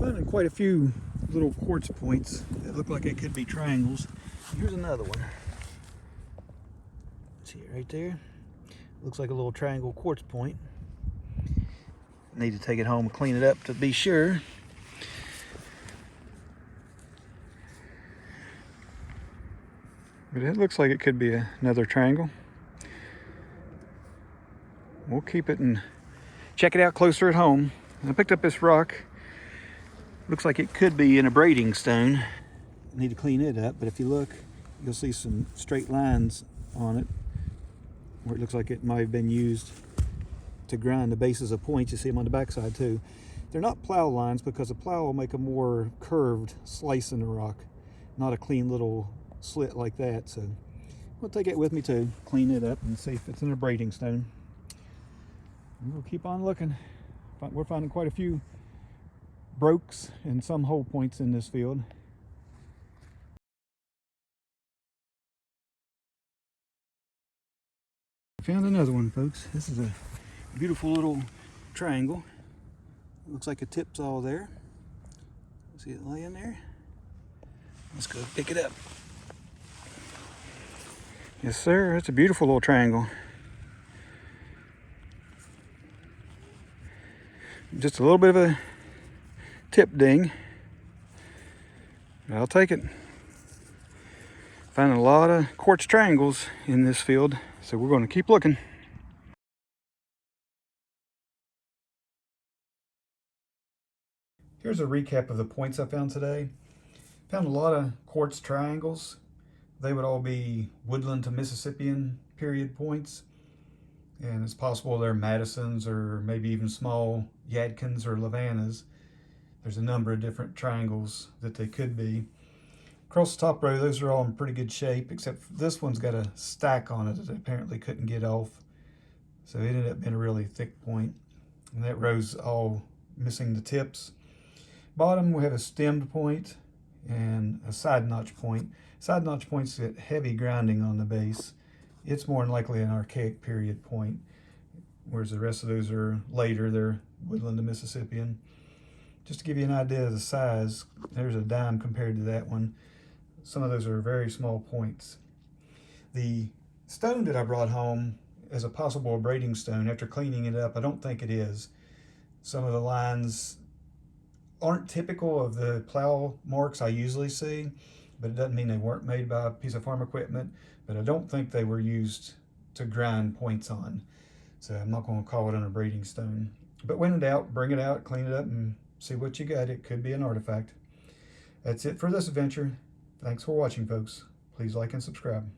Finding quite a few little quartz points that look like it could be triangles. Here's another one. See it right there? Looks like a little triangle quartz point. Need to take it home and clean it up to be sure. But it looks like it could be another triangle. We'll keep it and check it out closer at home. I picked up this rock. Looks like it could be an abrading stone. I need to clean it up, but if you look, you'll see some straight lines on it where it looks like it might have been used to grind the bases of points. You see them on the backside too. They're not plow lines because a plow will make a more curved slice in the rock, not a clean little slit like that. So we'll take it with me to clean it up and see if it's an abrading stone. And we'll keep on looking. We're finding quite a few brokes and some hole points in this field. Found another one, folks. This is a beautiful little triangle. Looks like a tip's all there. See it laying there? Let's go pick it up. Yes, sir. It's a beautiful little triangle. Just a little bit of a tip ding. I'll take it. Finding a lot of quartz triangles in this field, so we're going to keep looking. Here's a recap of the points I found today. Found a lot of quartz triangles. They would all be woodland to Mississippian period points. And it's possible they're Madisons or maybe even small Yadkins or Lavannas. There's a number of different triangles that they could be. Across the top row, those are all in pretty good shape, except this one's got a stack on it that they apparently couldn't get off. So it ended up being a really thick point. And that row's all missing the tips. Bottom, we have a stemmed point and a side notch point. Side notch points get heavy grinding on the base. It's more than likely an archaic period point, whereas the rest of those are later. They're woodland to Mississippian. Just to give you an idea of the size, there's a dime compared to that one. Some of those are very small points. The stone that I brought home as a possible abrading stone, after cleaning it up, I don't think it is. Some of the lines aren't typical of the plow marks I usually see, but it doesn't mean they weren't made by a piece of farm equipment, but I don't think they were used to grind points on. So I'm not going to call it an abrading stone. But when in doubt, bring it out, clean it up, and see what you got. It could be an artifact. That's it for this adventure. Thanks for watching, folks. Please like and subscribe.